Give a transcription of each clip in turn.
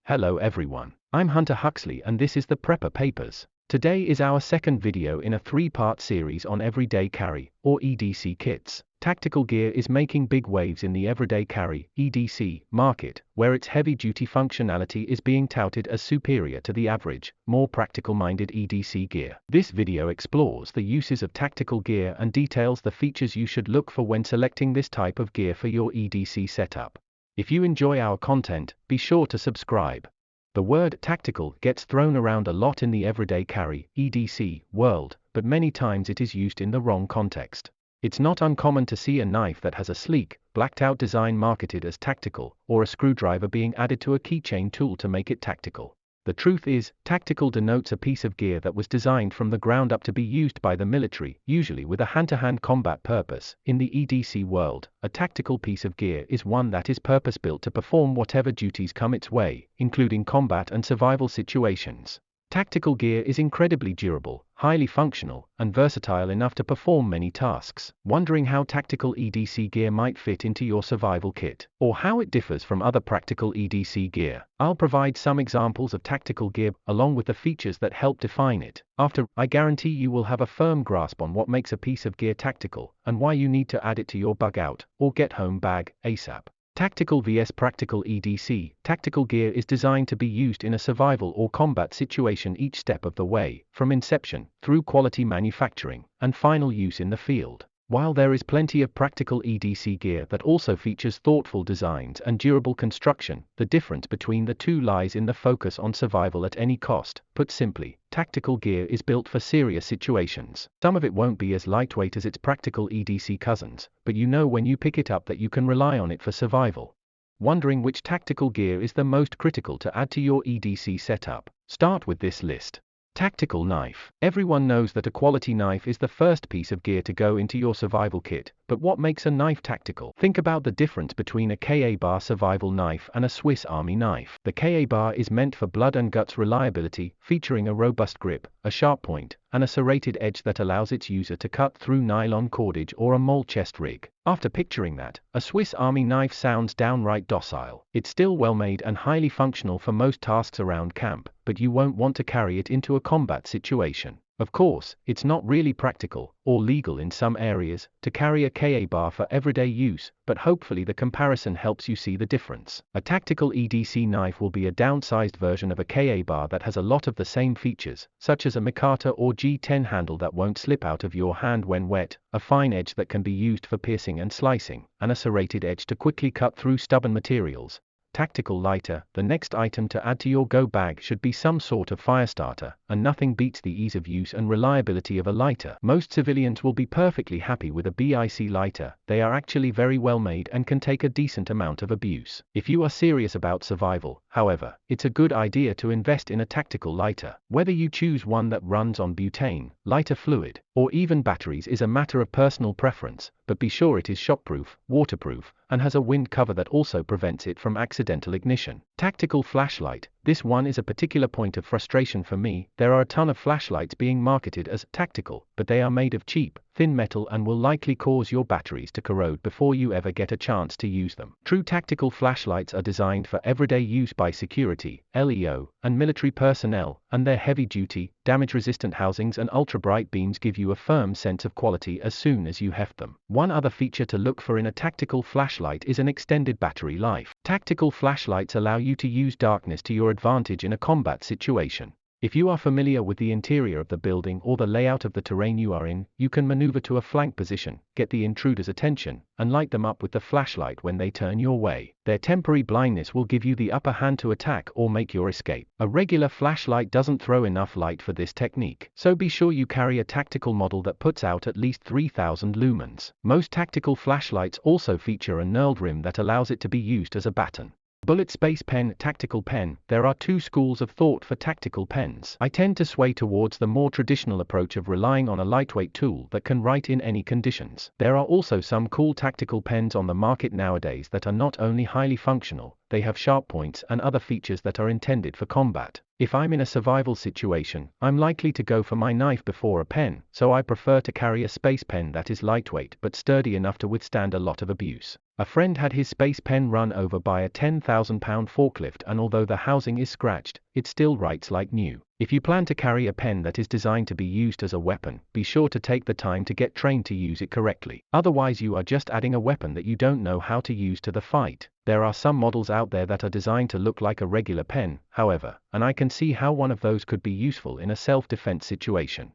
Hello everyone, I'm Hunter Huxley and this is the Prepper Papers. Today is our second video in a three-part series on everyday carry, or EDC kits. Tactical gear is making big waves in the everyday carry, EDC, market, where its heavy-duty functionality is being touted as superior to the average, more practical-minded EDC gear. This video explores the uses of tactical gear and details the features you should look for when selecting this type of gear for your EDC setup. If you enjoy our content, be sure to subscribe. The word tactical gets thrown around a lot in the everyday carry, EDC, world, but many times it is used in the wrong context. It's not uncommon to see a knife that has a sleek, blacked-out design marketed as tactical, or a screwdriver being added to a keychain tool to make it tactical. The truth is, tactical denotes a piece of gear that was designed from the ground up to be used by the military, usually with a hand-to-hand combat purpose. In the EDC world, a tactical piece of gear is one that is purpose-built to perform whatever duties come its way, including combat and survival situations. Tactical gear is incredibly durable, highly functional, and versatile enough to perform many tasks. Wondering how tactical EDC gear might fit into your survival kit, or how it differs from other practical EDC gear? I'll provide some examples of tactical gear, along with the features that help define it. After, I guarantee you will have a firm grasp on what makes a piece of gear tactical, and why you need to add it to your bug out, or get home bag, ASAP. Tactical vs Practical EDC. Tactical gear is designed to be used in a survival or combat situation each step of the way, from inception, through quality manufacturing, and final use in the field. While there is plenty of practical EDC gear that also features thoughtful designs and durable construction, the difference between the two lies in the focus on survival at any cost. Put simply, tactical gear is built for serious situations. Some of it won't be as lightweight as its practical EDC cousins, but you know when you pick it up that you can rely on it for survival. Wondering which tactical gear is the most critical to add to your EDC setup? Start with this list. Tactical knife. Everyone knows that a quality knife is the first piece of gear to go into your survival kit, but what makes a knife tactical? Think about the difference between a Ka-bar survival knife and a Swiss Army knife. The Ka-bar is meant for blood and guts reliability, featuring a robust grip, a sharp point, and a serrated edge that allows its user to cut through nylon cordage or a mole chest rig. After picturing that, a Swiss Army knife sounds downright docile. It's still well made and highly functional for most tasks around camp, but you won't want to carry it into a combat situation. Of course, it's not really practical, or legal in some areas, to carry a Ka-bar for everyday use, but hopefully the comparison helps you see the difference. A tactical EDC knife will be a downsized version of a Ka-bar that has a lot of the same features, such as a Mikata or G10 handle that won't slip out of your hand when wet, a fine edge that can be used for piercing and slicing, and a serrated edge to quickly cut through stubborn materials. Tactical lighter. The next item to add to your go bag should be some sort of fire starter, and nothing beats the ease of use and reliability of a lighter. Most civilians will be perfectly happy with a BIC lighter. They are actually very well made and can take a decent amount of abuse. If you are serious about survival, however, it's a good idea to invest in a tactical lighter. Whether you choose one that runs on butane, lighter fluid, or even batteries is a matter of personal preference, but be sure it is shockproof, waterproof, and has a wind cover that also prevents it from accidental ignition. Tactical flashlight. This one is a particular point of frustration for me. There are a ton of flashlights being marketed as tactical, but they are made of cheap, thin metal and will likely cause your batteries to corrode before you ever get a chance to use them. True tactical flashlights are designed for everyday use by security, LEO, and military personnel, and their heavy-duty, damage-resistant housings and ultra-bright beams give you a firm sense of quality as soon as you heft them. One other feature to look for in a tactical flashlight is an extended battery life. Tactical flashlights allow you to use darkness to your advantage in a combat situation. If you are familiar with the interior of the building or the layout of the terrain you are in, you can maneuver to a flank position, get the intruder's attention, and light them up with the flashlight when they turn your way. Their temporary blindness will give you the upper hand to attack or make your escape. A regular flashlight doesn't throw enough light for this technique, so be sure you carry a tactical model that puts out at least 3000 lumens. Most tactical flashlights also feature a knurled rim that allows it to be used as a baton. Bullet space pen. Tactical pen. There are two schools of thought for tactical pens. I tend to sway towards the more traditional approach of relying on a lightweight tool that can write in any conditions. There are also some cool tactical pens on the market nowadays that are not only highly functional, they have sharp points and other features that are intended for combat. If I'm in a survival situation, I'm likely to go for my knife before a pen, so I prefer to carry a space pen that is lightweight but sturdy enough to withstand a lot of abuse. A friend had his space pen run over by a 10,000-pound forklift, and although the housing is scratched, it still writes like new. If you plan to carry a pen that is designed to be used as a weapon, be sure to take the time to get trained to use it correctly. Otherwise, you are just adding a weapon that you don't know how to use to the fight. There are some models out there that are designed to look like a regular pen, however, and I can see how one of those could be useful in a self-defense situation.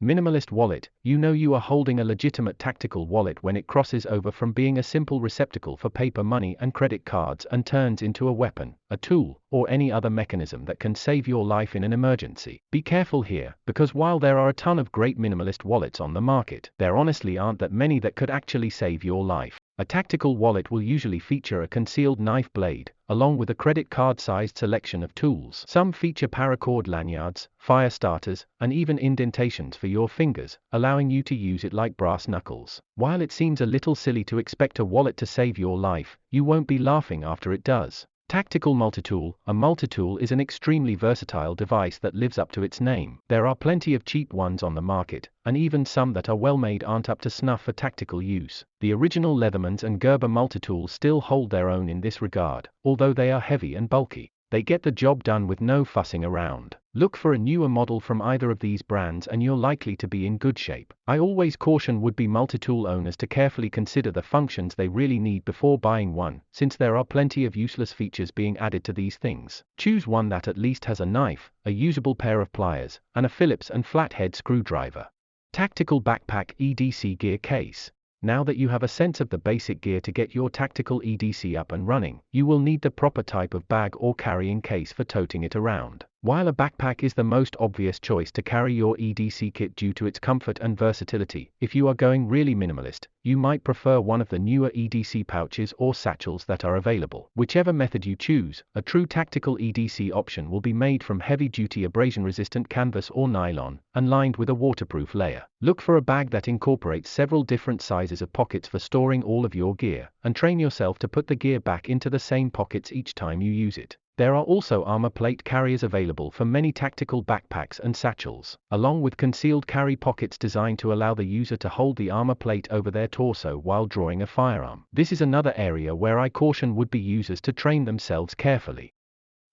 Minimalist Wallet. You know you are holding a legitimate tactical wallet when it crosses over from being a simple receptacle for paper money and credit cards and turns into a weapon, a tool, or any other mechanism that can save your life in an emergency. Be careful here, because while there are a ton of great minimalist wallets on the market, there honestly aren't that many that could actually save your life. A tactical wallet will usually feature a concealed knife blade, along with a credit card-sized selection of tools. Some feature paracord lanyards, fire starters, and even indentations for your fingers, allowing you to use it like brass knuckles. While it seems a little silly to expect a wallet to save your life, you won't be laughing after it does. Tactical Multitool. A multitool is an extremely versatile device that lives up to its name. There are plenty of cheap ones on the market, and even some that are well made aren't up to snuff for tactical use. The original Leatherman's and Gerber multitools still hold their own in this regard, although they are heavy and bulky. They get the job done with no fussing around. Look for a newer model from either of these brands and you're likely to be in good shape. I always caution would-be multi-tool owners to carefully consider the functions they really need before buying one, since there are plenty of useless features being added to these things. Choose one that at least has a knife, a usable pair of pliers, and a Phillips and flathead screwdriver. Tactical Backpack EDC Gear Case. Now that you have a sense of the basic gear to get your tactical EDC up and running, you will need the proper type of bag or carrying case for toting it around. While a backpack is the most obvious choice to carry your EDC kit due to its comfort and versatility, if you are going really minimalist, you might prefer one of the newer EDC pouches or satchels that are available. Whichever method you choose, a true tactical EDC option will be made from heavy-duty abrasion-resistant canvas or nylon, and lined with a waterproof layer. Look for a bag that incorporates several different sizes of pockets for storing all of your gear, and train yourself to put the gear back into the same pockets each time you use it. There are also armor plate carriers available for many tactical backpacks and satchels, along with concealed carry pockets designed to allow the user to hold the armor plate over their torso while drawing a firearm. This is another area where I caution would-be users to train themselves carefully.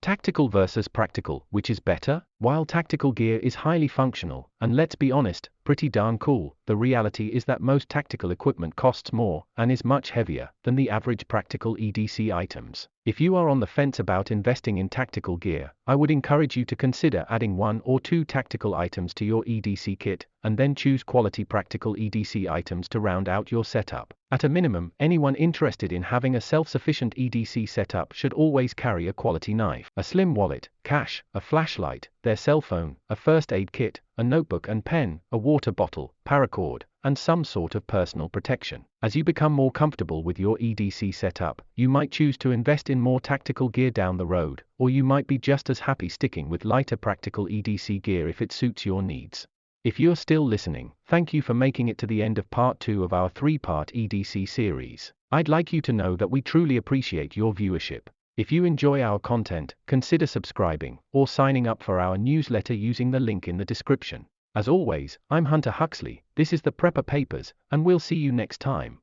Tactical versus practical, which is better? While tactical gear is highly functional, and let's be honest, pretty darn cool, the reality is that most tactical equipment costs more, and is much heavier, than the average practical EDC items. If you are on the fence about investing in tactical gear, I would encourage you to consider adding 1 or 2 tactical items to your EDC kit, and then choose quality practical EDC items to round out your setup. At a minimum, anyone interested in having a self-sufficient EDC setup should always carry a quality knife, a slim wallet, cash, a flashlight, their cell phone, a first aid kit, a notebook and pen, a water bottle, paracord, and some sort of personal protection. As you become more comfortable with your EDC setup, you might choose to invest in more tactical gear down the road, or you might be just as happy sticking with lighter practical EDC gear if it suits your needs. If you're still listening, thank you for making it to the end of part 2 of our 3-part EDC series. I'd like you to know that we truly appreciate your viewership. If you enjoy our content, consider subscribing, or signing up for our newsletter using the link in the description. As always, I'm Hunter Huxley, this is the Prepper Papers, and we'll see you next time.